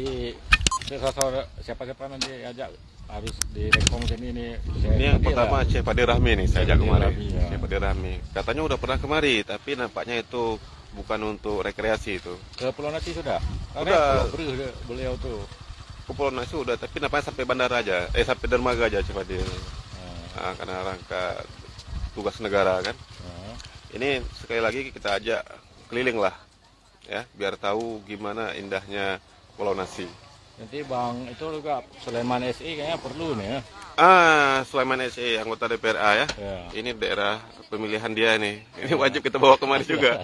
Jadi siapa-siapa nanti ajak harus direkom sini nih. Ini yang pertama Syekh Pade Rahmi nih saya ajak kemarin. Ya. Syekh Pade Rahmi. Katanya udah pernah kemari, tapi nampaknya itu bukan untuk rekreasi itu. Ke Pulau Nasi sudah? Udah. Pulau Bru beliau tuh. Ke Pulau Nasi udah, tapi nampaknya sampai bandara aja. Sampai dermaga aja Syekh Pade. Nah, karena rangka tugas negara kan. Ini sekali lagi kita ajak keliling lah, ya, biar tahu gimana indahnya Pulau Nasi. Nanti Bang itu juga Sulaiman SI kayaknya perlu nih ya. Sulaiman SE, anggota DPRA ya. Ya. Ini daerah pemilihan dia nih. Ini wajib kita bawa kemari juga.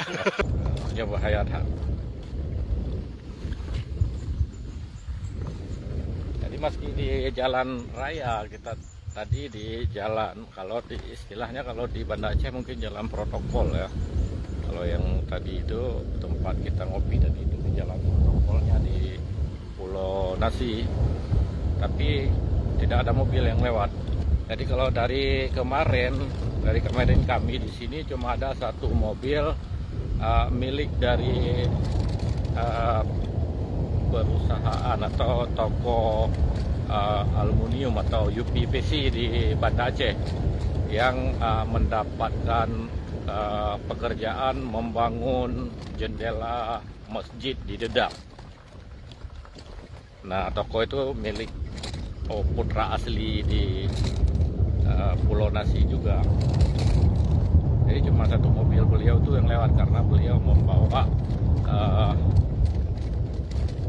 Ya bahaya. Jadi meski di jalan raya kita tadi di jalan, kalau di istilahnya kalau di Banda Aceh mungkin jalan protokol ya. Kalau yang tadi itu tempat kita ngopi tadi itu di jalan protokolnya di Pulau Nasi, tapi tidak ada mobil yang lewat. Jadi kalau dari kemarin kami di sini cuma ada satu mobil milik dari perusahaan atau toko aluminium atau UPPC di Banda Aceh yang mendapatkan pekerjaan membangun jendela masjid di Dedap. Nah, toko itu milik putra asli di Pulau Nasi juga. Jadi cuma satu mobil beliau tuh yang lewat karena beliau membawa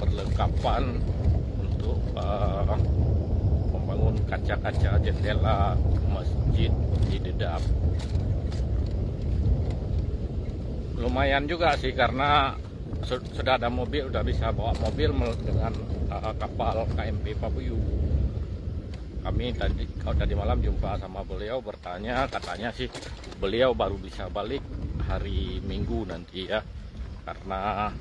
perlengkapan untuk membangun kaca-kaca jendela masjid di Dedap. Lumayan juga sih karena sudah ada mobil, udah bisa bawa mobil dengan kapal KMP Papuyu. Kami tadi malam jumpa sama beliau, bertanya, katanya sih beliau baru bisa balik hari Minggu nanti ya, karena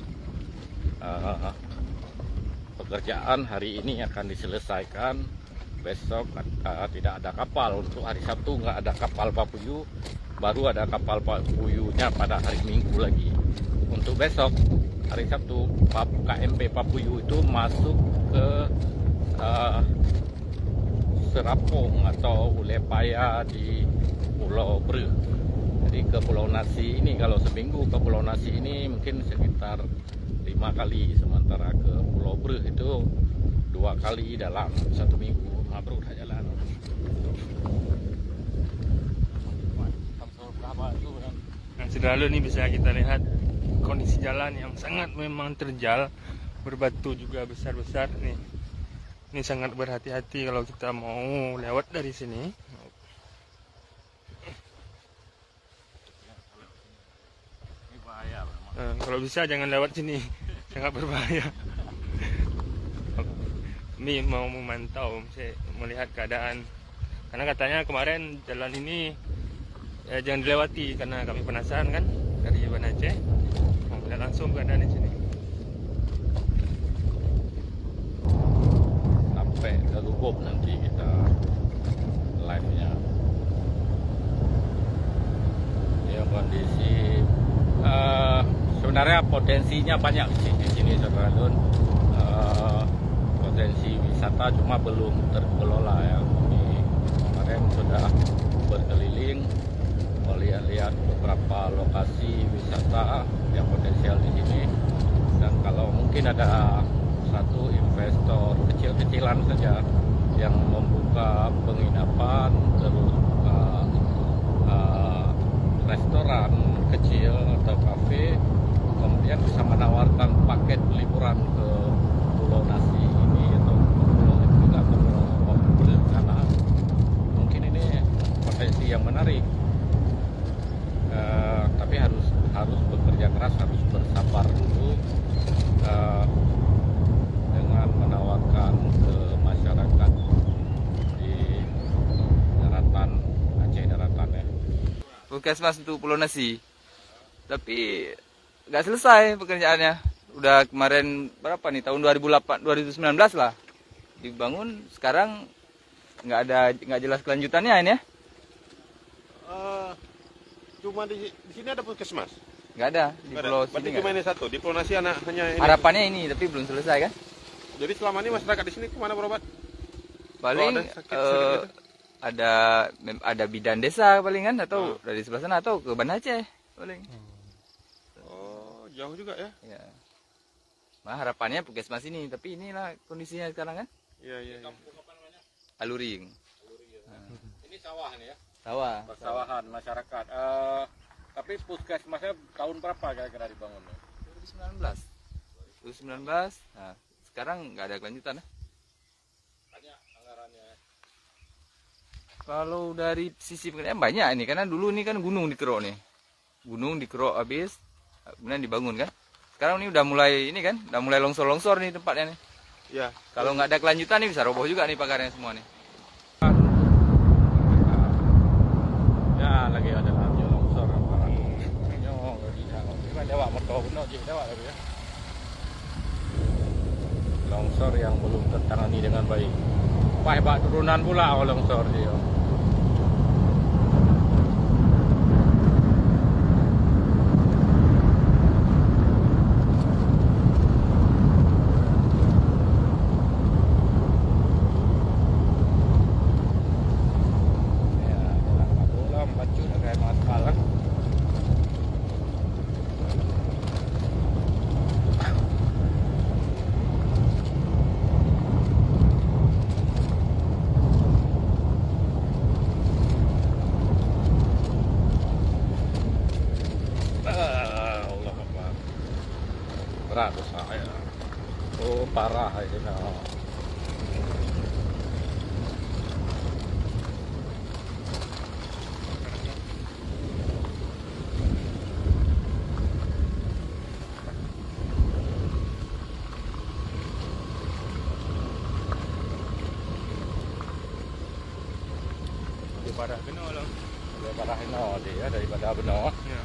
pekerjaan hari ini akan diselesaikan. Besok tidak ada kapal, untuk hari Sabtu nggak ada kapal Papuyu, baru ada kapal Papuyunya pada hari Minggu lagi. Untuk besok hari Sabtu KMP Papuyu itu masuk ke Serapong atau Ulepaya di Pulau Bru. Jadi ke Pulau Nasi ini kalau seminggu ke Pulau Nasi ini mungkin sekitar 5 kali, sementara ke Pulau Bru itu 2 kali dalam 1 minggu. Mabrur jalan. Nah, sudah lalu nih bisa kita lihat kondisi jalan yang sangat memang terjal, berbatu juga besar-besar nih. Ini sangat berhati-hati kalau kita mau lewat dari sini. Kalau bisa jangan lewat sini, sangat berbahaya. Ini mau memantau, melihat keadaan. Karena katanya kemarin jalan ini jangan dilewati karena kami penasaran kan dari Banda Aceh. Mau lihat langsung keadaan di sini. Sampai ke Lubuk nanti kita live-nya. Ya kondisi sebenarnya potensinya banyak di sini Saudara. Potensi wisata cuma belum terkelola ya. Kami kemarin sudah berkeliling melihat-lihat beberapa lokasi wisata yang potensial di sini, dan kalau mungkin ada satu investor kecil-kecilan saja yang membuka penginapan terus restoran kecil atau kafe, kemudian bisa menawarkan paket liburan ke Pulau Nasi ini atau juga ke Pulau Berencana, mungkin ini potensi yang menarik. Tapi harus bekerja keras, harus bersabar dulu dengan menawarkan ke masyarakat di daratan Aceh daratan ya. Puskesmas untuk Pulau Nasi, tapi nggak selesai pekerjaannya. Udah kemarin berapa nih, tahun 2019 lah dibangun, sekarang nggak jelas kelanjutannya ini ya. Cuma di sini ada puskesmas? Nggak ada di pulau Berarti sini. cuma ini satu, di Pulau Nasi hanya ini. Harapannya ini, tapi belum selesai kan? Jadi selama ini masyarakat di sini kemana berobat? Paling Kalau ada sakit gitu? ada bidan desa palingan atau dari sebelah sana atau ke Banda Aceh paling. Oh, jauh juga ya? Ya. Nah, harapannya puskesmas ini, tapi inilah kondisinya sekarang kan. Iya, iya. Aluring. Ini sawah nih ya, Sawah. persawahan masyarakat. Tapi puskesmasnya tahun berapa kira-kira dibangun? 2019. 2019. Nah, sekarang nggak ada kelanjutan. Banyak anggarannya. Kalau dari sisi pekerjaan banyak ini, karena dulu ini kan gunung dikerok nih. Gunung dikerok habis, kemudian dibangun kan. Sekarang ini udah mulai ini kan, udah mulai longsor-longsor nih tempatnya nih. Iya. Kalau nggak ada kelanjutan nih bisa roboh juga nih pagarnya semua nih. Ya lagi ada lanjut longsor apa? Nyong tidak. Cuma lewat motor benar je lewat lagi ya. Longsor yang belum tertangani dengan baik. Hebat turunan pula longsor dia. Berat saya. Oh parah ini. Daripada kena lah. Daripada Hino dia daripada benar. Ya.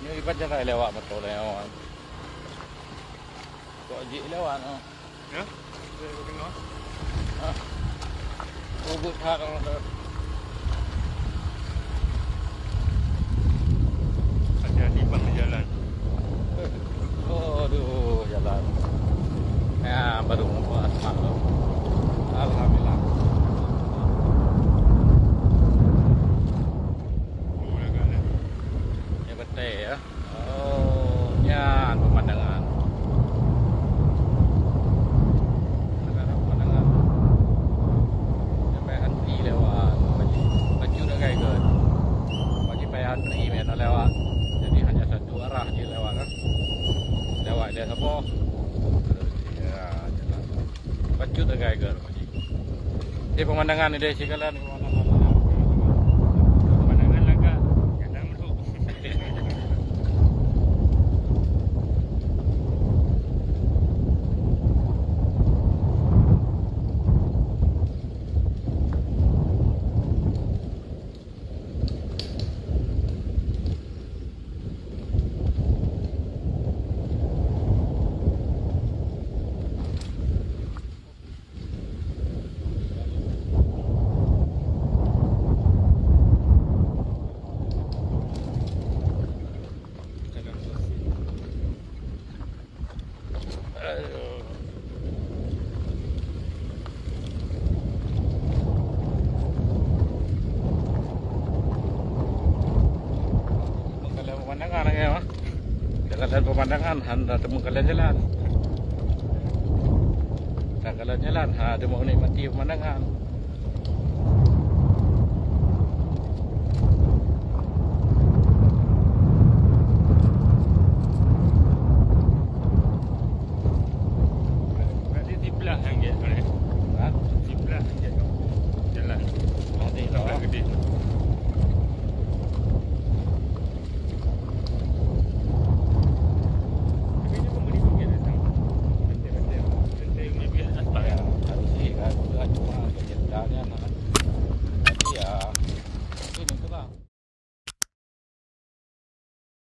Ini ibaratnya kayak lewat motor lewat. Kok jik lewat oh. Ya. Saya kena. Ubud hak orang tu. Hati-hati bang di jalan. Aduh jalan. Ya baru buat asfal tu. Alhamdulillah. Ya betul ya. Oh, nyan pemandangan. Pemandangan. Sampai henti lewat. Baju dah kayak kan. Bagi payah henti mana lewat. Jadi hanya satu arah dia lewat kan. Lewat dia apa? Ya jalan. Baju dah kayak kan. Ini pemandangan ni dia sikalan pemandangan. Pemandangan laga. Jangan meruk. Aduh. Kalian pemandangan ya, mah. Kalian pemandangan, anda temu kalian jalan. Kalian jalan, ada mau nikmati pemandangan.